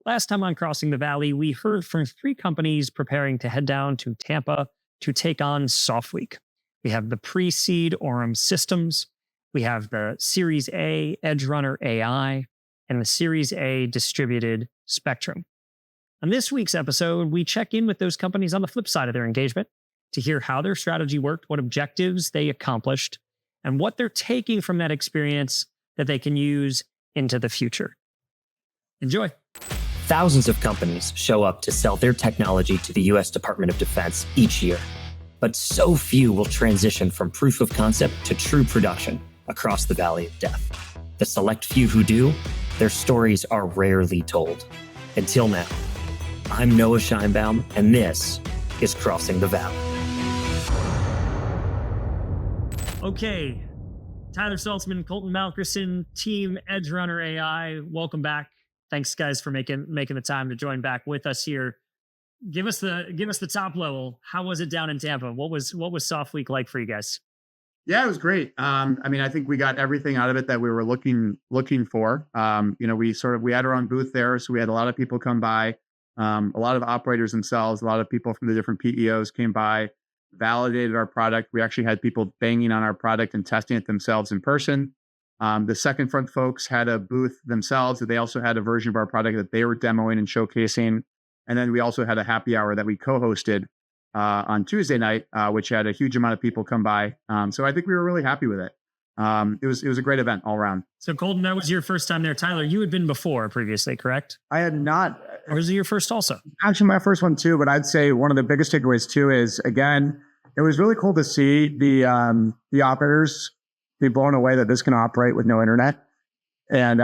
Last time on Crossing the Valley, we heard from three companies preparing to head down to Tampa to take on SOF Week. We have the pre-seed Aurum Systems, we have the Series A Edgerunner AI, and the Series A distributed Spectrum. On this week's episode, we check in with those companies on the flip side of their engagement to hear how their strategy worked, what objectives they accomplished, and what they're taking from that experience that they can use into the future. Enjoy. Thousands of companies show up to sell their technology to the U.S. Department of Defense each year, but so few will transition from proof of concept to true production across the valley of death. The select few who do, their stories are rarely told. Until now. I'm Noah Sheinbaum, and this is Crossing the Valley. Okay, Tyler Saltzman, Colton Malkerson, Team Edgerunner AI, welcome back. Thanks, guys, for making the time to join back with us here. Give us the top level. How was it down in Tampa? What was SOF Week like for you guys? Yeah, it was great. I think we got everything out of it that we were looking for. We had our own booth there, so we had a lot of people come by, a lot of operators themselves, a lot of people from the different PEOs came by, validated our product. We actually had people banging on our product and testing it themselves in person. The Second Front folks had a booth themselves. They also had a version of our product that they were demoing and showcasing. And then we also had a happy hour that we co-hosted on Tuesday night, which had a huge amount of people come by. So I think we were really happy with it. It was a great event all around. So Colton, that was your first time there. Tyler, you had been before previously, correct? I had not. Or was it your first also? Actually, my first one too, but I'd say one of the biggest takeaways too is, again, it was really cool to see the operators be blown away that this can operate with no internet. And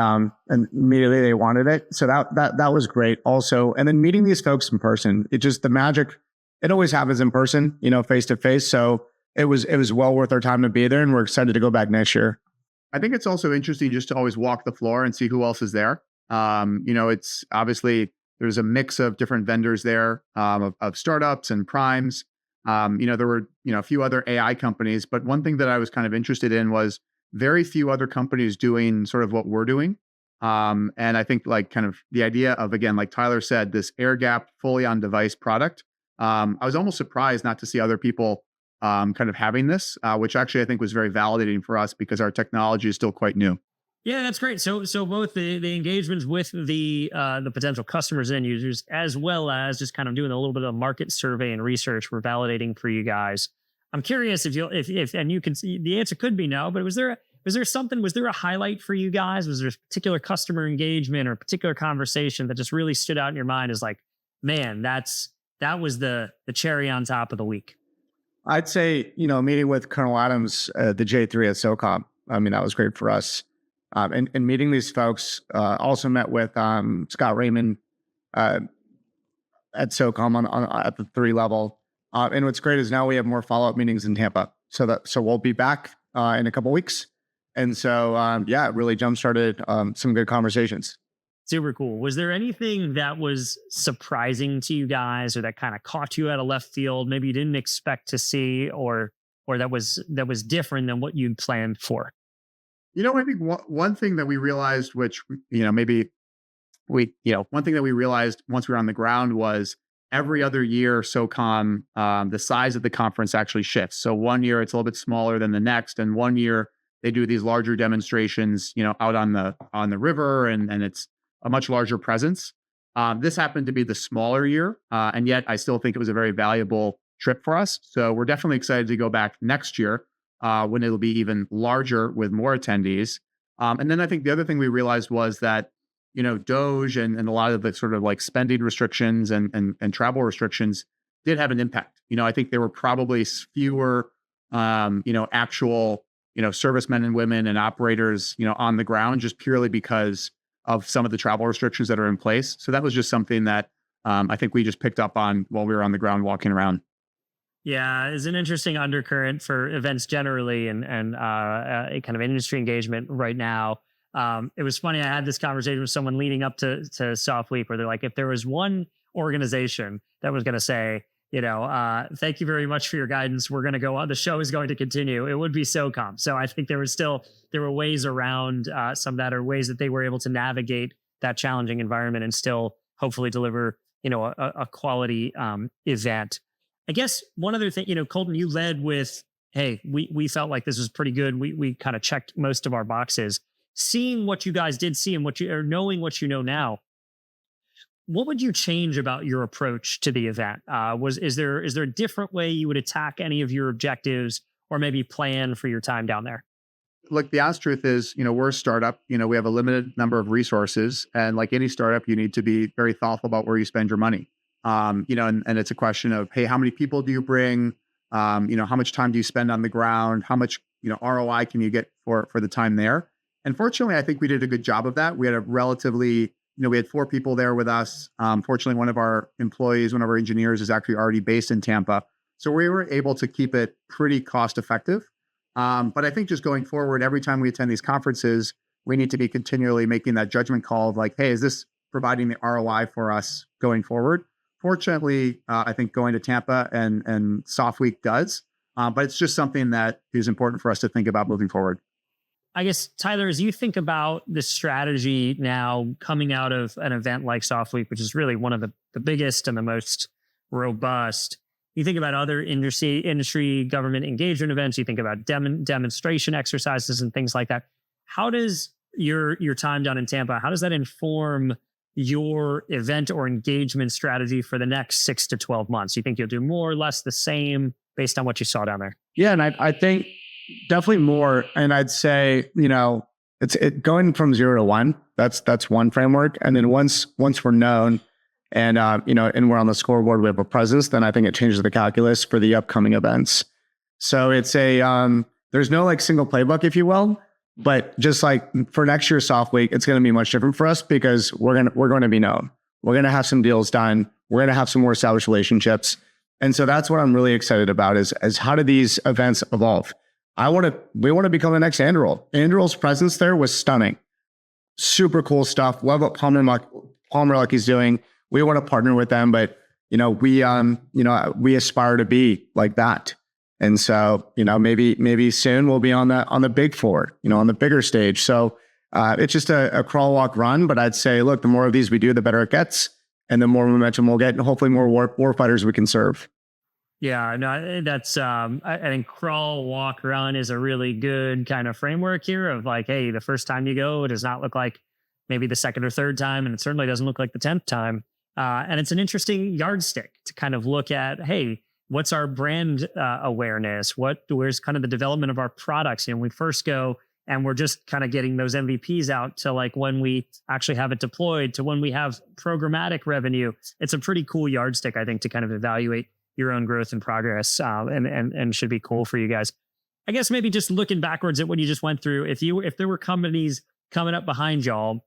immediately they wanted it. So that was great also. And then meeting these folks in person, the magic, it always happens in person, face to face. So it was well worth our time to be there, and we're excited to go back next year. I think it's also interesting just to always walk the floor and see who else is there. It's obviously there's a mix of different vendors there, of startups and primes. There were, a few other AI companies, but one thing that I was kind of interested in was very few other companies doing sort of what we're doing. And I think like kind of the idea of, again, like Tyler said, this air gap fully on device product. I was almost surprised not to see other people kind of having this, which actually I think was very validating for us because our technology is still quite new. Yeah, that's great. So both the engagements with the potential customers and users, as well as just kind of doing a little bit of market survey and research, we're validating for you guys. I'm curious if and you can see the answer could be no, but was there a highlight for you guys? Was there a particular customer engagement or a particular conversation that just really stood out in your mind as like, man, that was the cherry on top of the week? I'd say, meeting with Colonel Adams, the J3 at SOCOM. That was great for us. And meeting these folks, also met with Scott Raymond at SOCOM at the 3 level. And what's great is now we have more follow-up meetings in Tampa. So we'll be back in a couple weeks. And so, it really jump-started some good conversations. Super cool. Was there anything that was surprising to you guys or that kind of caught you out of left field, maybe you didn't expect to see or that was different than what you'd planned for? I think one thing that we realized, which, one thing that we realized once we were on the ground was every other year, SOCOM, the size of the conference actually shifts. So one year it's a little bit smaller than the next. And one year they do these larger demonstrations, out on the river and it's a much larger presence. This happened to be the smaller year. And yet I still think it was a very valuable trip for us. So we're definitely excited to go back next year. When it'll be even larger with more attendees. And then I think the other thing we realized was that, DOGE and a lot of the sort of like spending restrictions and travel restrictions did have an impact. I think there were probably fewer, actual, servicemen and women and operators, on the ground just purely because of some of the travel restrictions that are in place. So that was just something that I think we just picked up on while we were on the ground walking around. Yeah, it's an interesting undercurrent for events generally and kind of industry engagement right now. It was funny. I had this conversation with someone leading up to SOF Week where they're like, if there was one organization that was going to say, thank you very much for your guidance, we're going to go on, the show is going to continue, it would be SOCOM. So I think there were ways around some of that, or ways that they were able to navigate that challenging environment and still hopefully deliver, a quality event. I guess one other thing, Colton, you led with, hey, we felt like this was pretty good. We kind of checked most of our boxes. Seeing what you guys did see and knowing what you know now, what would you change about your approach to the event? Is there a different way you would attack any of your objectives or maybe plan for your time down there? Look, the honest truth is, we're a startup. We have a limited number of resources, and like any startup, you need to be very thoughtful about where you spend your money. And it's a question of, hey, how many people do you bring? How much time do you spend on the ground? How much, ROI can you get for the time there? And fortunately, I think we did a good job of that. We had a relatively, we had 4 people there with us. Fortunately, one of our employees, one of our engineers is actually already based in Tampa. So we were able to keep it pretty cost effective. But I think just going forward, every time we attend these conferences, we need to be continually making that judgment call of like, hey, is this providing the ROI for us going forward? Fortunately, I think going to Tampa and Soft Week does, but it's just something that is important for us to think about moving forward. I guess, Tyler, as you think about the strategy now coming out of an event like Soft Week, which is really one of the biggest and the most robust, you think about other industry government engagement events, you think about demonstration exercises and things like that. How does your time down in Tampa, how does that inform your event or engagement strategy for the next 6 to 12 months? You think you'll do more or less the same based on what you saw down there? Yeah, and I think definitely more. And I'd say, it's going from 0 to 1. That's one framework. And then once we're known and and we're on the scoreboard, we have a presence, then I think it changes the calculus for the upcoming events. So it's there's no like single playbook, if you will, but just like for next year's Soft Week, it's going to be much different for us because we're going to be known. We're going to have some deals done. We're going to have some more established relationships. And so that's what I'm really excited about is how do these events evolve? We want to become the next Anduril. Anduril's presence there was stunning. Super cool stuff. Love what Palmer Lucky's doing. We want to partner with them, but we aspire to be like that. And so, maybe soon we'll be on the big floor, on the bigger stage. So it's just a crawl, walk, run. But I'd say, look, the more of these we do, the better it gets, and the more momentum we'll get, and hopefully more war fighters we can serve. Yeah, no, that's I think crawl, walk, run is a really good kind of framework here of like, hey, the first time you go, it does not look like maybe the second or third time, and it certainly doesn't look like the 10th time. And it's an interesting yardstick to kind of look at, hey, what's our brand awareness? Where's kind of the development of our products? When we first go and we're just kind of getting those MVPs out to like when we actually have it deployed to when we have programmatic revenue. It's a pretty cool yardstick, I think, to kind of evaluate your own growth and progress, and should be cool for you guys. I guess maybe just looking backwards at what you just went through, if there were companies coming up behind y'all,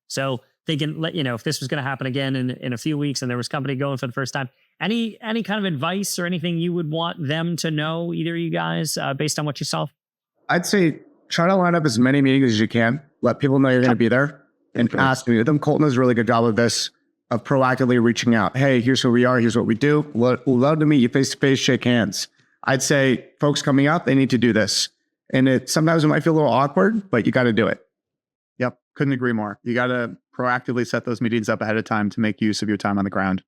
so they can let if this was going to happen again in a few weeks and there was company going for the first time, any kind of advice or anything you would want them to know, either of you guys, based on what you saw? I'd say try to line up as many meetings as you can. Let people know you're going to be there and ask me. Colton does a really good job of this, of proactively reaching out. Hey, here's who we are. Here's what we do. We'd love to meet you face to face, shake hands. I'd say folks coming up, they need to do this. And sometimes it might feel a little awkward, but you got to do it. Yep. Couldn't agree more. You got to proactively set those meetings up ahead of time to make use of your time on the ground.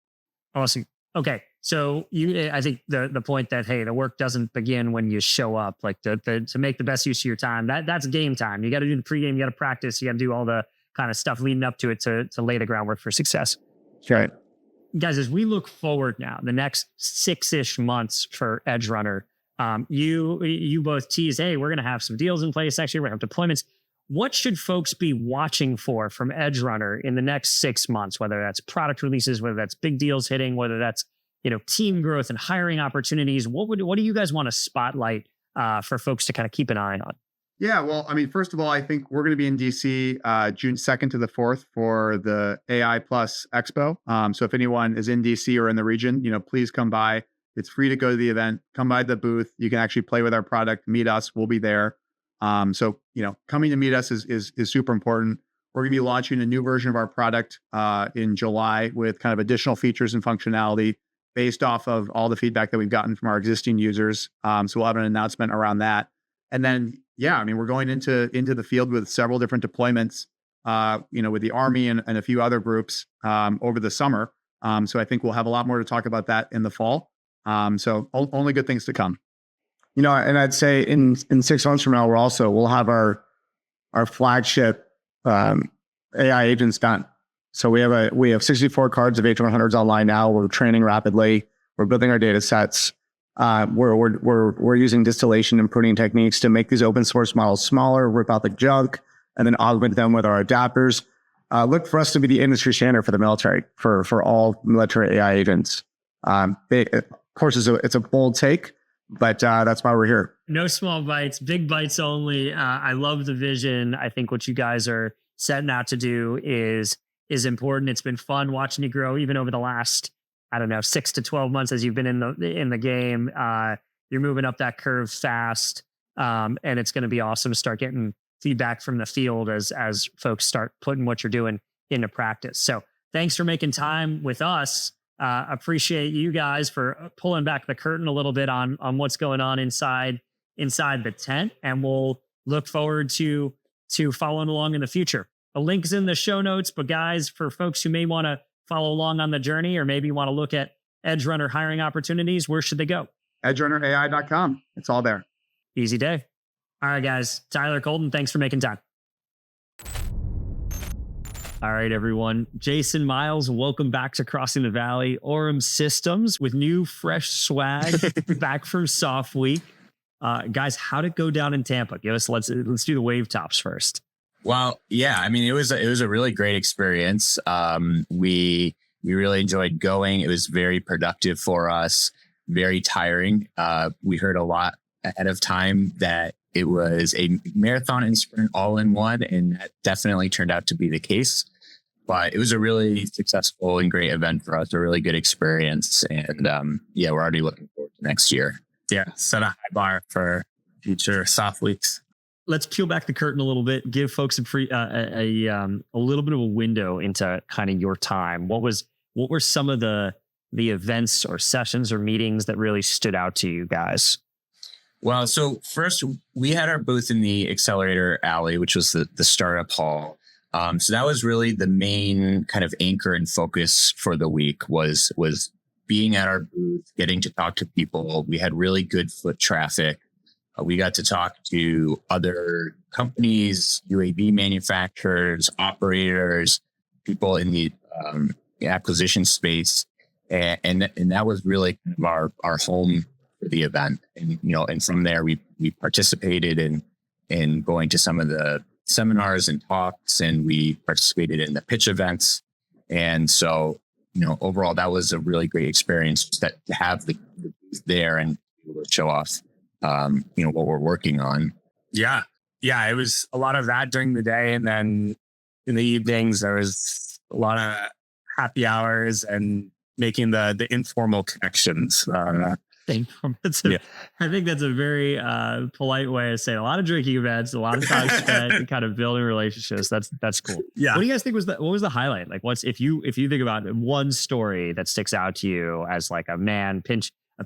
Awesome. Okay. So I think the point that, hey, the work doesn't begin when you show up, like to make the best use of your time, that's game time. You got to do the pregame, you got to practice, you got to do all the kind of stuff leading up to it to lay the groundwork for success. Right. Guys, as we look forward now, the next 6-ish months for Edgerunner, you both tease, hey, we're going to have some deals in place next year. We're going to have deployments. What should folks be watching for from Edgerunner in the next 6 months, whether that's product releases, whether that's big deals hitting, whether that's team growth and hiring opportunities? What do you guys want to spotlight for folks to kind of keep an eye on? Yeah, well, I mean, first of all, I think we're going to be in DC June 2nd to the 4th for the AI Plus Expo. So if anyone is in DC or in the region, please come by. It's free to go to the event. Come by the booth. You can actually play with our product, meet us. We'll be there. So coming to meet us is super important. We're going to be launching a new version of our product in July with kind of additional features and functionality based off of all the feedback that we've gotten from our existing users. So we'll have an announcement around that. And then, yeah, I mean, we're going into the field with several different deployments. with the Army and a few other groups over the summer. So I think we'll have a lot more to talk about that in the fall. So only good things to come. And I'd say in 6 months from now, we'll have our flagship AI agents done. So we have 64 cards of H100s online now. We're training rapidly. We're building our data sets. We're using distillation and pruning techniques to make these open source models smaller, rip out the junk, and then augment them with our adapters. Look for us to be the industry standard for the military, for all military AI agents. Of course, it's a bold take, but that's why we're here. No small bites, big bites only. I love the vision. I think what you guys are setting out to do is important. It's been fun watching you grow, even over the last, 6 to 12 months as you've been in the game. You're moving up that curve fast, and it's going to be awesome to start getting feedback from the field as folks start putting what you're doing into practice. So thanks for making time with us. Appreciate you guys for pulling back the curtain a little bit on what's going on inside the tent, and we'll look forward to following along in the future. A link's in the show notes, but guys, for folks who may want to follow along on the journey or maybe want to look at Edgerunner hiring opportunities, where should they go? EdgerunnerAI.com. It's all there. Easy day. All right, guys. Tyler Colton, thanks for making time. All right, everyone. Jason Miles, welcome back to Crossing the Valley. Aurum Systems with new fresh swag back from Soft Week. Guys, how'd it go down in Tampa? Let's do the wave tops first. Well, yeah, it was a really great experience. We really enjoyed going. It was very productive for us, very tiring. We heard a lot ahead of time that it was a marathon and sprint all in one, and that definitely turned out to be the case. But it was a really successful and great event for us, a really good experience. And we're already looking forward to next year. Yeah, set a high bar for future soft weeks. Let's peel back the curtain a little bit, give folks a little bit of a window into kind of your time. What were some of the events or sessions or meetings that really stood out to you guys? Well, so first we had our booth in the Accelerator Alley, which was the startup hall. So that was really the main kind of anchor and focus for the week was being at our booth, getting to talk to people. We had really good foot traffic. We got to talk to other companies, UAV manufacturers, operators, people in the acquisition space. And that was really kind of our home for the event. And from there, we participated in going to some of the seminars and talks, and we participated in the pitch events. And so, overall, that was a really great experience to have the booth there and be able to show off what we're working on. Yeah. It was a lot of that during the day. And then in the evenings, there was a lot of happy hours and making the informal connections. I think that's a very polite way of saying a lot of drinking events, a lot of time spent and kind of building relationships. That's cool. Yeah. What do you guys think what was the highlight? Like if you think about one story that sticks out to you as like a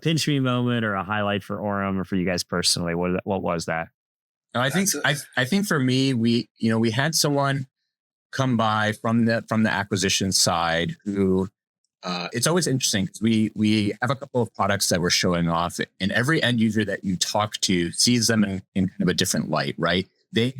pinch me moment or a highlight for Aurum or for you guys personally, what was that? I think for me, we had someone come by from the acquisition side who it's always interesting because we have a couple of products that we're showing off, and every end user that you talk to sees them in kind of a different light, right? They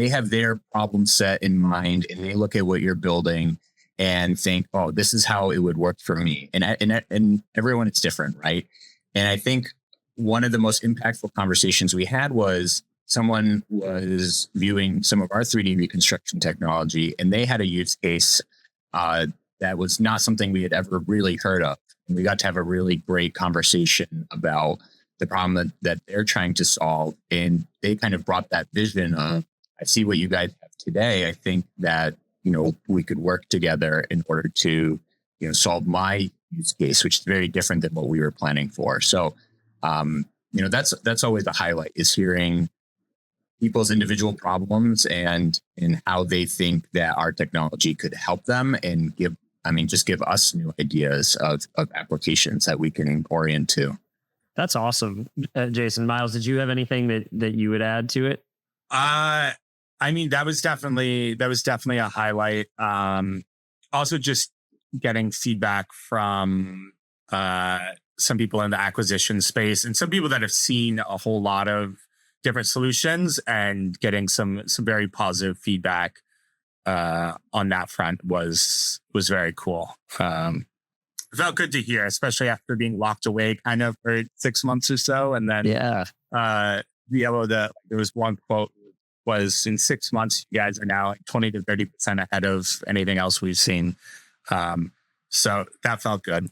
have their problem set in mind, and they look at what you're building and think, oh, this is how it would work for me. And everyone is different, right? And I think one of the most impactful conversations we had was someone was viewing some of our 3D reconstruction technology, and they had a use case that was not something we had ever really heard of. And we got to have a really great conversation about the problem that they're trying to solve. And they kind of brought that vision of, I see what you guys have today. I think that, we could work together in order to, solve my use case, which is very different than what we were planning for. So, that's always the highlight, is hearing people's individual problems and how they think that our technology could help them and give us new ideas of applications that we can orient to. That's awesome. Jason, Miles, did you have anything that you would add to it? I mean, that was definitely a highlight. Also, just getting feedback from some people in the acquisition space and some people that have seen a whole lot of different solutions, and getting some very positive feedback on that front was very cool. Felt good to hear, especially after being locked away kind of for 6 months or so, and then be able to. There was one quote was, in 6 months, you guys are now like 20 to 30% ahead of anything else we've seen. So that felt good.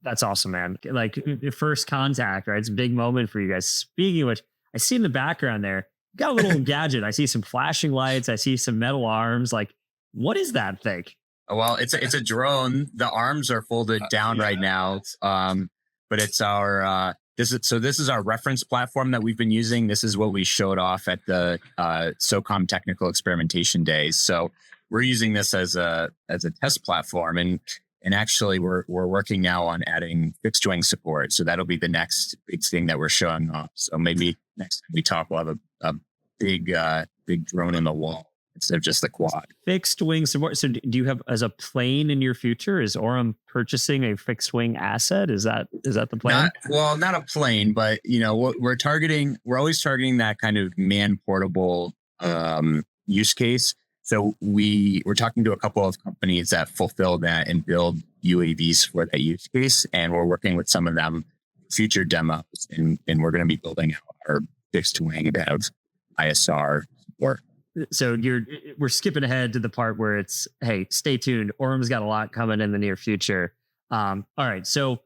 That's awesome, man. Like the first contact, right? It's a big moment for you guys. Speaking of which, I see in the background there, you got a little gadget. I see some flashing lights. I see some metal arms. Like, what is that thing? Well, it's a drone. The arms are folded down right now. But it's our, this is our reference platform that we've been using. This is what we showed off at the SOCOM technical experimentation days. So we're using this as a test platform, and actually we're working now on adding fixed wing support. So that'll be the next big thing that we're showing off. So maybe next time we talk, we'll have a big drone in the wall instead of just the quad. Fixed wing support. So do you have as a plane in your future? Is Aurum purchasing a fixed wing asset? Is that the plan? Not a plane, but we're targeting. We're always targeting that kind of man portable use case. So we're talking to a couple of companies that fulfill that and build UAVs for that use case, and we're working with some of them future demos, and we're going to be building out our fixed wing that have ISR support. So we're skipping ahead to the part where it's, hey, stay tuned. Aurum's got a lot coming in the near future. All right. So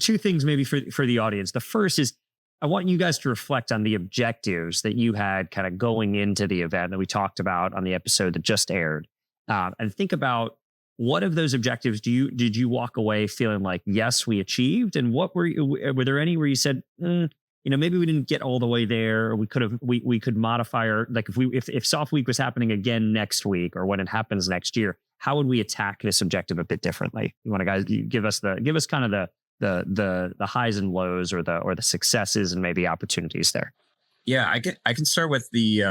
2 things maybe for the audience. The first is, I want you guys to reflect on the objectives that you had kind of going into the event that we talked about on the episode that just aired. And think about, what of those objectives did you walk away feeling like, yes, we achieved? And what were there any where you said, maybe we didn't get all the way there, or we could modify, or like if Soft Week was happening again next week, or when it happens next year, how would we attack this objective a bit differently? You want to guys give us kind of the highs and lows, or the successes and maybe opportunities there. Yeah, I can start with the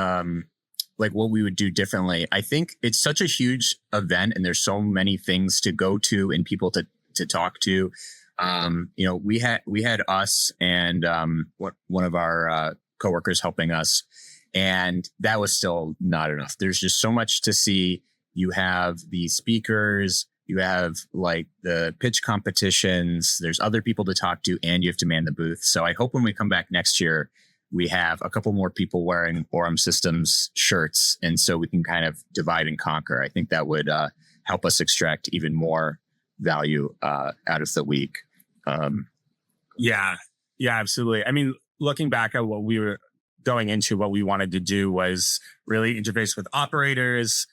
like what we would do differently. I think it's such a huge event, and there's so many things to go to and people to talk to. We had us and one of our coworkers helping us, and that was still not enough. There's just so much to see. You have the speakers, you have like the pitch competitions, there's other people to talk to, and you have to man the booth. So I hope when we come back next year, we have a couple more people wearing Aurum Systems shirts, and so we can kind of divide and conquer. I think that would help us extract even more value out of the week. Yeah, absolutely. I mean, looking back at what we were going into, what we wanted to do was really interface with operators,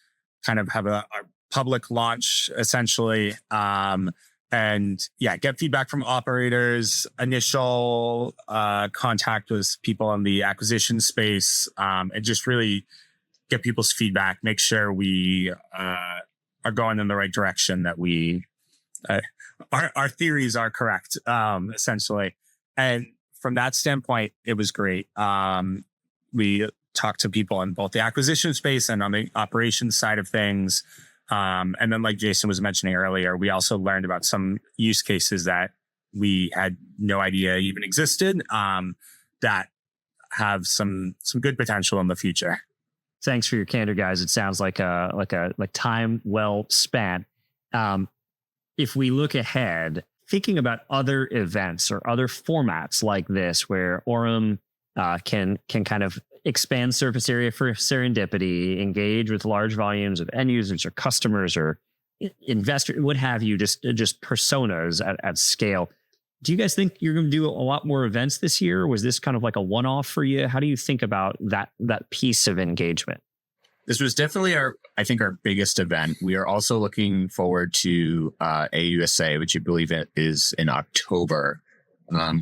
kind of have a public launch essentially. And get feedback from operators, initial contact with people in the acquisition space, and just really get people's feedback, make sure we are going in the right direction, that we our theories are correct, essentially. And from that standpoint, it was great. We talked to people in both the acquisition space and on the operations side of things. And then, like Jason was mentioning earlier, we also learned about some use cases that we had no idea even existed, that have some good potential in the future. Thanks for your candor, guys. It sounds like time well spent. If we look ahead, thinking about other events or other formats like this, where Aurum can kind of expand surface area for serendipity, engage with large volumes of end users or customers or investors, what have you, just personas at scale. Do you guys think you're going to do a lot more events this year? Was this kind of like a one-off for you? How do you think about that piece of engagement? This was definitely our biggest event. We are also looking forward to AUSA, which I believe it is in October.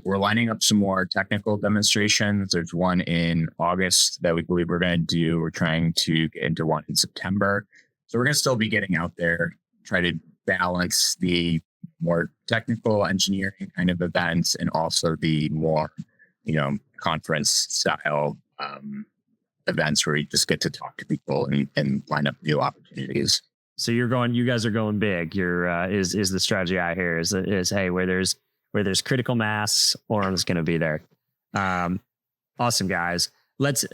We're lining up some more technical demonstrations. There's one in August that we believe we're going to do. We're trying to get into one in September. So we're going to still be getting out there, try to balance the more technical engineering kind of events and also the more, conference style events where you just get to talk to people and line up new opportunities. So you guys are going big. Is the strategy I hear is hey, where there's critical mass, Aurum's going to be there. Awesome, guys. Let's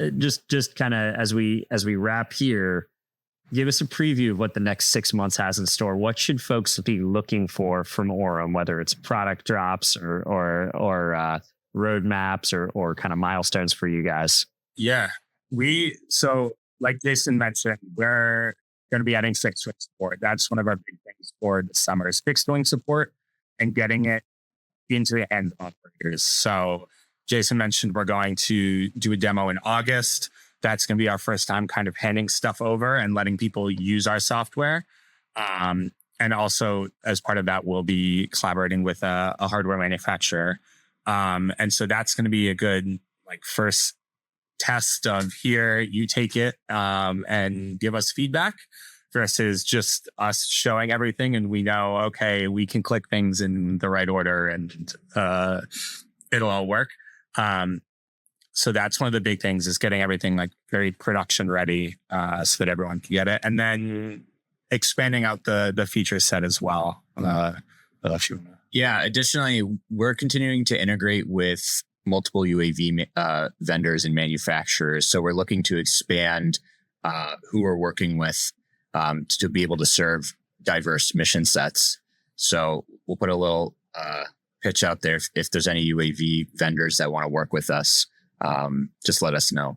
just kind of as we wrap here, give us a preview of what the next 6 months has in store. What should folks be looking for from Aurum, whether it's product drops or roadmaps or kind of milestones for you guys? Yeah, so like Jason mentioned, we're going to be adding fixed wing support. That's one of our big things for the summer is fixed wing support and getting it into the hands of operators. So Jason mentioned we're going to do a demo in August. That's going to be our first time kind of handing stuff over and letting people use our software. And also as part of that, we'll be collaborating with a hardware manufacturer. And so that's going to be a good first test of here, you take it and give us feedback versus just us showing everything. And we know, okay, we can click things in the right order and it'll all work. So that's one of the big things is getting everything very production ready so that everyone can get it. And then expanding out the feature set as well. Yeah. Additionally, we're continuing to integrate with multiple UAV vendors and manufacturers. So we're looking to expand who we're working with to be able to serve diverse mission sets. So we'll put a little pitch out there. If there's any UAV vendors that want to work with us, just let us know.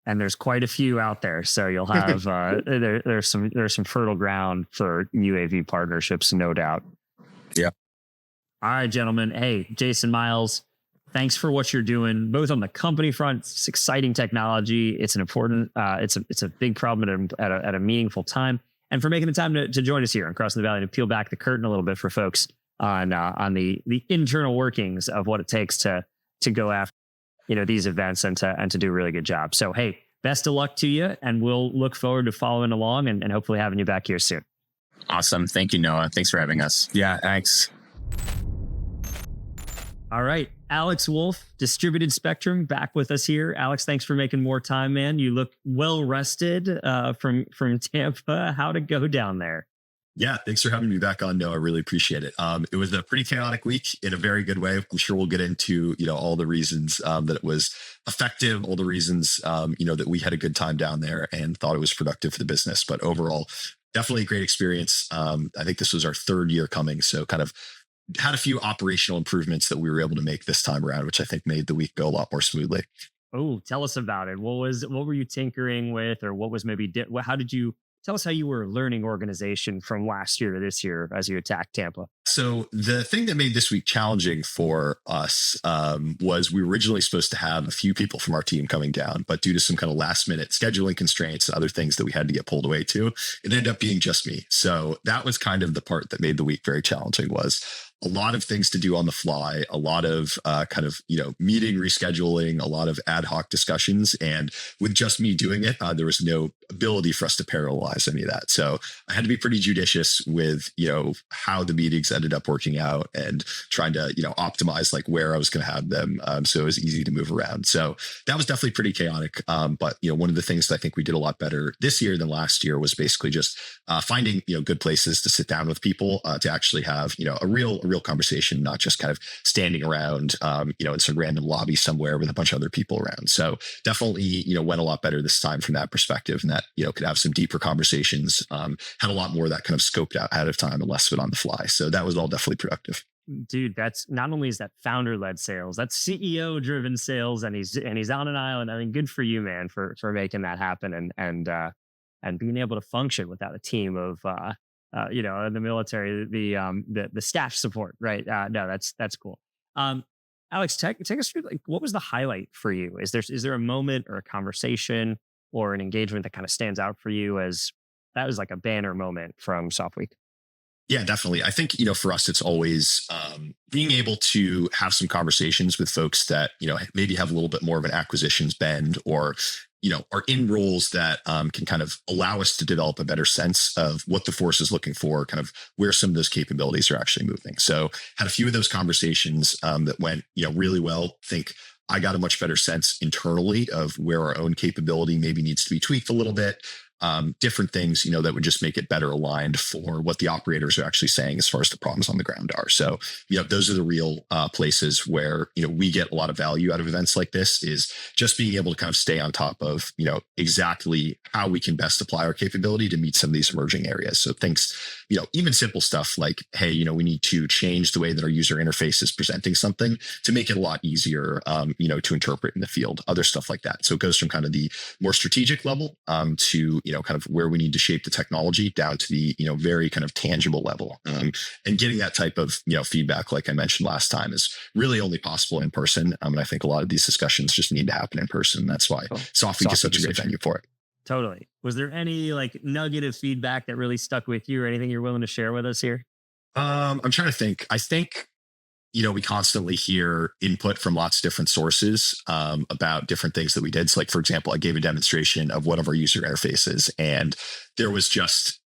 And there's quite a few out there, so you'll have there's some fertile ground for UAV partnerships, no doubt. Yeah. All right, gentlemen. Hey, Jason, Miles, thanks for what you're doing, both on the company front. It's exciting technology. It's an important. It's a big problem at a meaningful time, and for making the time to join us here on Crossing the Valley to peel back the curtain a little bit for folks on the internal workings of what it takes to go after these events and to do a really good job. So, hey, best of luck to you. And we'll look forward to following along and hopefully having you back here soon. Awesome. Thank you, Noah. Thanks for having us. Yeah, thanks. All right. Alex Wolf, Distributed Spectrum, back with us here. Alex, thanks for making more time, man. You look well rested from Tampa. How'd it go down there? Yeah, thanks for having me back on, Noah. I really appreciate it. It was a pretty chaotic week in a very good way. I'm sure we'll get into, all the reasons that it was effective, all the reasons, that we had a good time down there and thought it was productive for the business. But overall, definitely a great experience. I think this was our third year coming. So kind of had a few operational improvements that we were able to make this time around, which I think made the week go a lot more smoothly. Oh, tell us about it. What were you tinkering with, or what was maybe, how did you tell us how you were learning organization from last year to this year as you attacked Tampa? So the thing that made this week challenging for us was we were originally supposed to have a few people from our team coming down, but due to some kind of last minute scheduling constraints and other things that we had to get pulled away to, it ended up being just me. So that was kind of the part that made the week very challenging, was a lot of things to do on the fly, a lot of meeting rescheduling, a lot of ad hoc discussions. And with just me doing it, there was no ability for us to parallelize any of that. So I had to be pretty judicious with, how the meetings ended up working out and trying to, optimize where I was going to have them. So it was easy to move around. So that was definitely pretty chaotic. But, one of the things that I think we did a lot better this year than last year was basically just finding, good places to sit down with people to actually have, a real conversation, not just kind of standing around, in some random lobby somewhere with a bunch of other people around. So definitely, went a lot better this time from that perspective, and that, could have some deeper conversations, had a lot more of that kind of scoped out ahead of time and less of it on the fly. So that was all definitely productive. Dude, that's not only is that founder-led sales, that's CEO-driven sales, and he's on an island. I mean, good for you, man, for making that happen and being able to function without a team of in the military, the staff support, right? No, that's cool. Alex, take us through, what was the highlight for you? Is there a moment or a conversation or an engagement that kind of stands out for you as that was a banner moment from Soft Week? Yeah, definitely. I think, for us, it's always being able to have some conversations with folks that, maybe have a little bit more of an acquisitions bend or, are in roles that can kind of allow us to develop a better sense of what the force is looking for, kind of where some of those capabilities are actually moving. So had a few of those conversations that went, really well. I think I got a much better sense internally of where our own capability maybe needs to be tweaked a little bit. Different things, that would just make it better aligned for what the operators are actually saying as far as the problems on the ground are. So, those are the real places where, we get a lot of value out of events like this, is just being able to kind of stay on top of, exactly how we can best apply our capability to meet some of these emerging areas. So things, even simple stuff like, hey, we need to change the way that our user interface is presenting something to make it a lot easier, to interpret in the field, other stuff like that. So it goes from kind of the more strategic level to, kind of where we need to shape the technology down to the, very kind of tangible level. And getting that type of, feedback, like I mentioned last time, is really only possible in person. And I think a lot of these discussions just need to happen in person. That's why SOF is such a great venue for it. Totally. Was there any nugget of feedback that really stuck with you, or anything you're willing to share with us here? I'm trying to think. I think, we constantly hear input from lots of different sources about different things that we did. So for example, I gave a demonstration of one of our user interfaces, and there was just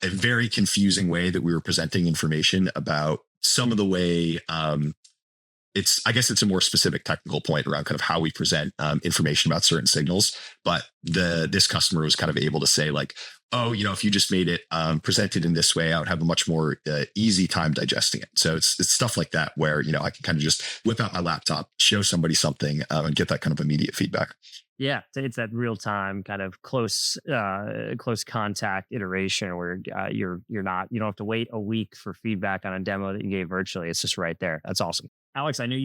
a very confusing way that we were presenting information about some of the way I guess it's a more specific technical point around kind of how we present information about certain signals. But this customer was kind of able to say if you just made it presented in this way, I would have a much more easy time digesting it. So it's stuff like that where, I can kind of just whip out my laptop, show somebody something and get that kind of immediate feedback. Yeah, it's that real time kind of close contact iteration where you don't have to wait a week for feedback on a demo that you gave virtually. It's just right there. That's awesome. Alex, I know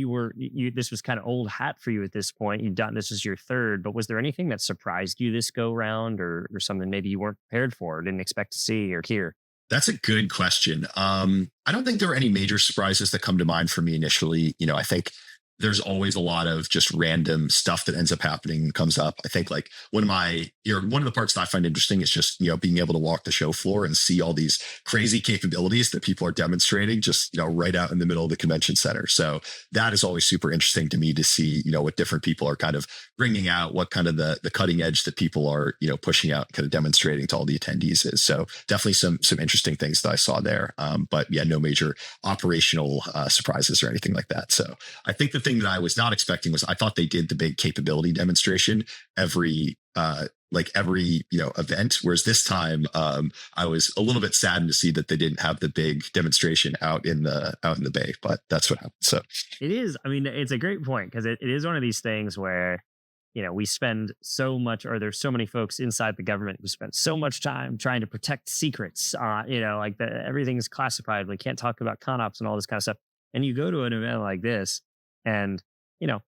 this was kind of old hat for you at this point. This is your third, but was there anything that surprised you this go round, or something maybe you weren't prepared for, or didn't expect to see or hear? That's a good question. I don't think there were any major surprises that come to mind for me initially. I think there's always a lot of just random stuff that ends up happening and comes up. I think one of the parts that I find interesting is just, being able to walk the show floor and see all these crazy capabilities that people are demonstrating just, right out in the middle of the convention center. So that is always super interesting to me to see, what different people are kind of bringing out, what kind of the cutting edge that people are, pushing out, kind of demonstrating to all the attendees is. So definitely some interesting things that I saw there. But yeah, no major operational surprises or anything like that. So I think the thing that I was not expecting was I thought they did the big capability demonstration every event, whereas this time I was a little bit saddened to see that they didn't have the big demonstration out in the bay, but that's what happened. So it is, it's a great point, because it is one of these things where we spend so much, or there's so many folks inside the government who spend so much time trying to protect secrets, everything's classified, we can't talk about ConOps and all this kind of stuff, and you go to an event like this, and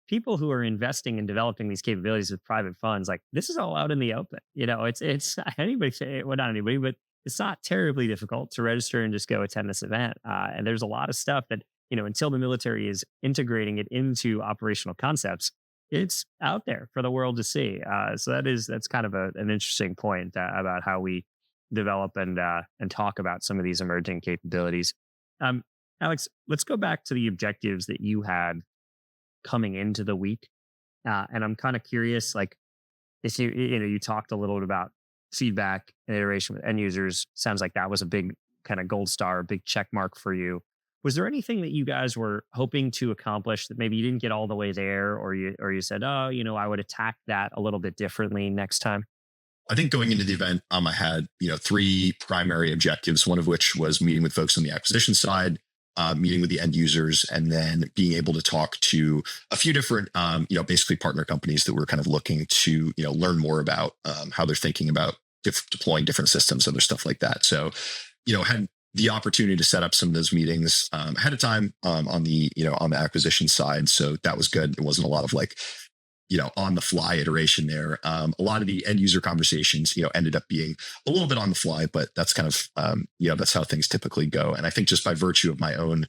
people who are investing in developing these capabilities with private funds, this is all out in the open. It's anybody say, well, not anybody, but it's not terribly difficult to register and just go attend this event. And there's a lot of stuff that, until the military is integrating it into operational concepts, it's out there for the world to see. So that's kind of an interesting point about how we develop and talk about some of these emerging capabilities. Alex, let's go back to the objectives that you had coming into the week. And I'm kind of curious, if you talked a little bit about feedback and iteration with end users. Sounds like that was a big kind of gold star, big check mark for you. Was there anything that you guys were hoping to accomplish that maybe you didn't get all the way there, or you said, oh, I would attack that a little bit differently next time? I think going into the event, I had, 3 primary objectives, one of which was meeting with folks on the acquisition side, meeting with the end users, and then being able to talk to a few different, basically partner companies that were kind of looking to, learn more about how they're thinking about deploying different systems, other stuff like that. So, had the opportunity to set up some of those meetings ahead of time on the acquisition side. So that was good. It wasn't a lot of on the fly iteration there. A lot of the end user conversations, ended up being a little bit on the fly, but that's kind of, that's how things typically go. And I think just by virtue of my own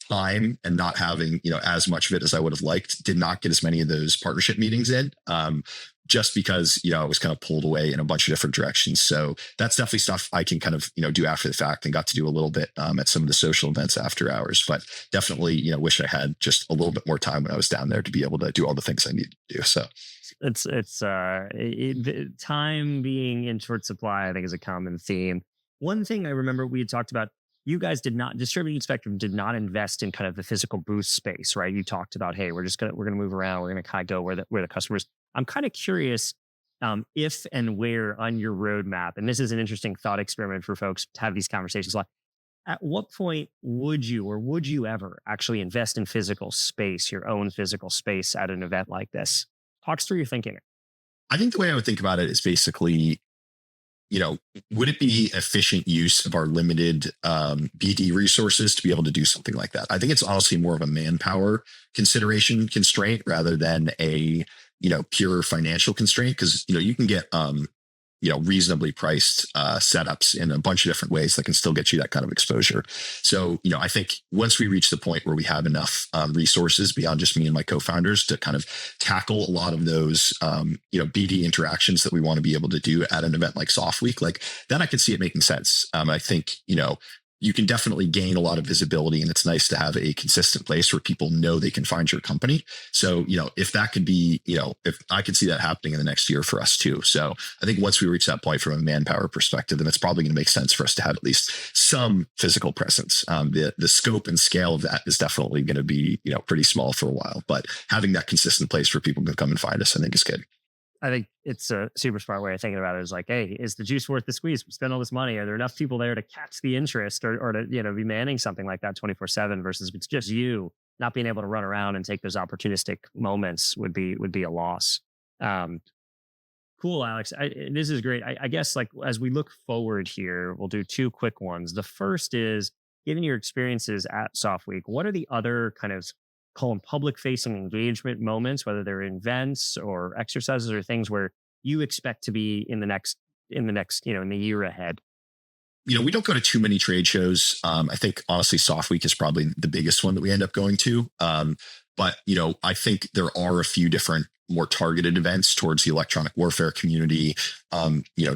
time and not having, as much of it as I would have liked, did not get as many of those partnership meetings in, just because, I was kind of pulled away in a bunch of different directions. So that's definitely stuff I can kind of, do after the fact, and got to do a little bit at some of the social events after hours, but definitely, wish I had just a little bit more time when I was down there to be able to do all the things I needed to do. So time being in short supply, I think, is a common theme. One thing I remember we had talked about you guys Distributed Spectrum did not invest in kind of the physical booth space, right? You talked about, hey, we're gonna move around, we're gonna kind of go where the customers. I'm kind of curious if and where on your roadmap, and this is an interesting thought experiment for folks to have these conversations. Like, at what point would you ever actually invest in physical space, your own physical space at an event like this? Talk us through your thinking. I think the way I would think about it is basically, would it be efficient use of our limited BD resources to be able to do something like that? I think it's honestly more of a manpower constraint rather than a, pure financial constraint. Cause, you can get, reasonably priced setups in a bunch of different ways that can still get you that kind of exposure. So, I think once we reach the point where we have enough resources beyond just me and my co-founders to kind of tackle a lot of those, BD interactions that we want to be able to do at an event like Soft Week, then I could see it making sense. I think, you can definitely gain a lot of visibility, and it's nice to have a consistent place where people know they can find your company. So, if that could be, if I could see that happening in the next year for us too. So I think once we reach that point from a manpower perspective, then it's probably going to make sense for us to have at least some physical presence. The scope and scale of that is definitely going to be, pretty small for a while, but having that consistent place where people can come and find us, I think is good. I think it's a super smart way of thinking about it. Is like, hey, is the juice worth the squeeze? We spend all this money. Are there enough people there to catch the interest or to, be manning something like that 24/7 versus if it's just you not being able to run around and take those opportunistic moments would be a loss. Cool, Alex. This is great. I guess as we look forward here, we'll do two quick ones. The first is, given your experiences at Soft Week, what are the other kind of call them public facing engagement moments, whether they're events or exercises or things where you expect to be in the year ahead? We don't go to too many trade shows. I think honestly, Soft Week is probably the biggest one that we end up going to. But I think there are a few different more targeted events towards the electronic warfare community,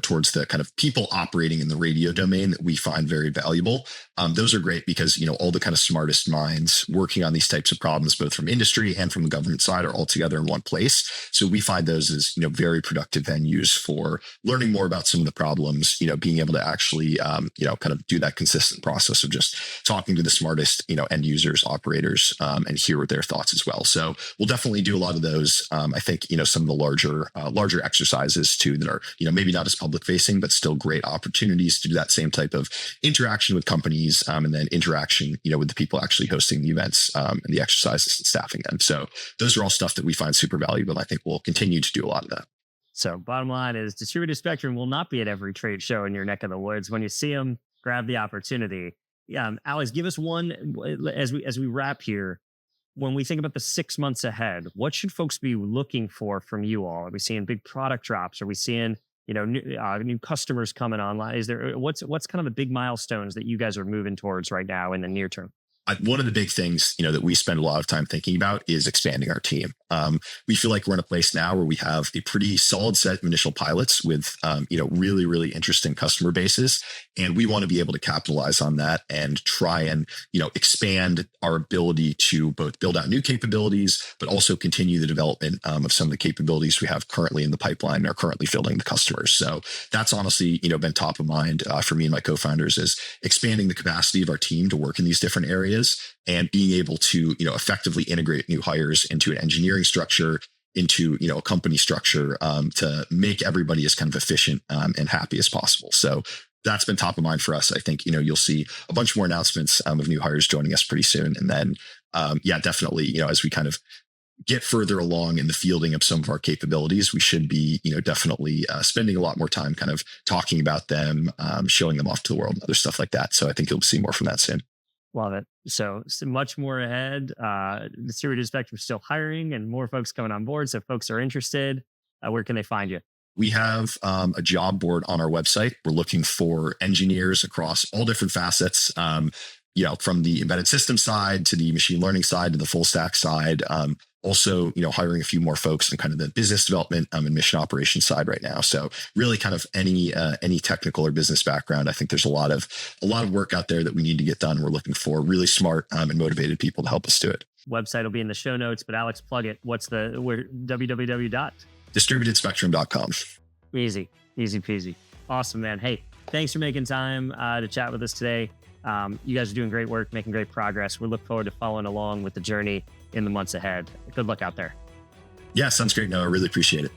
towards the kind of people operating in the radio domain that we find very valuable. Those are great because, all the kind of smartest minds working on these types of problems, both from industry and from the government side, are all together in one place. So we find those as, very productive venues for learning more about some of the problems, being able to actually, kind of do that consistent process of just talking to the smartest, end users, operators, and hear their thoughts as well. So we'll definitely do a lot of those. I think, some of the larger exercises too that are, maybe not as public facing, but still great opportunities to do that same type of interaction with companies, and then interaction, with the people actually hosting the events, and the exercises and staffing them. So those are all stuff that we find super valuable. I think we'll continue to do a lot of that. So bottom line is, Distributed Spectrum will not be at every trade show in your neck of the woods. When you see them, grab the opportunity. Alex, give us one as we wrap here. When we think about the 6 months ahead, what should folks be looking for from you all? Are we seeing big product drops? Are we seeing new customers coming online? Is there what's kind of the big milestones that you guys are moving towards right now in the near term? One of the big things, that we spend a lot of time thinking about is expanding our team. We feel like we're in a place now where we have a pretty solid set of initial pilots with, really, really interesting customer bases. And we want to be able to capitalize on that and try and, expand our ability to both build out new capabilities, but also continue the development of some of the capabilities we have currently in the pipeline and are currently filling the customers. So that's honestly, been top of mind for me and my co-founders, is expanding the capacity of our team to work in these different areas and being able to, effectively integrate new hires into an engineering structure, into, a company structure, to make everybody as kind of efficient and happy as possible. So that's been top of mind for us. I think, you'll see a bunch more announcements of new hires joining us pretty soon. And then, definitely, as we kind of get further along in the fielding of some of our capabilities, we should be, definitely spending a lot more time kind of talking about them, showing them off to the world and other stuff like that. So I think you'll see more from that soon. Love it. So much more ahead. Distributed Spectrum still hiring and more folks coming on board. So if folks are interested, where can they find you? We have a job board on our website. We're looking for engineers across all different facets, from the embedded system side to the machine learning side to the full stack side. Also, hiring a few more folks in kind of the business development and mission operations side right now. So really kind of any technical or business background. I think there's a lot of work out there that we need to get done. We're looking for really smart and motivated people to help us do it. Website will be in the show notes, but Alex, plug it. What's www. DistributedSpectrum.com. Easy peasy. Awesome, man. Hey, thanks for making time to chat with us today. You guys are doing great work, making great progress. We look forward to following along with the journey in the months ahead. Good luck out there. Yeah, sounds great. No, I really appreciate it.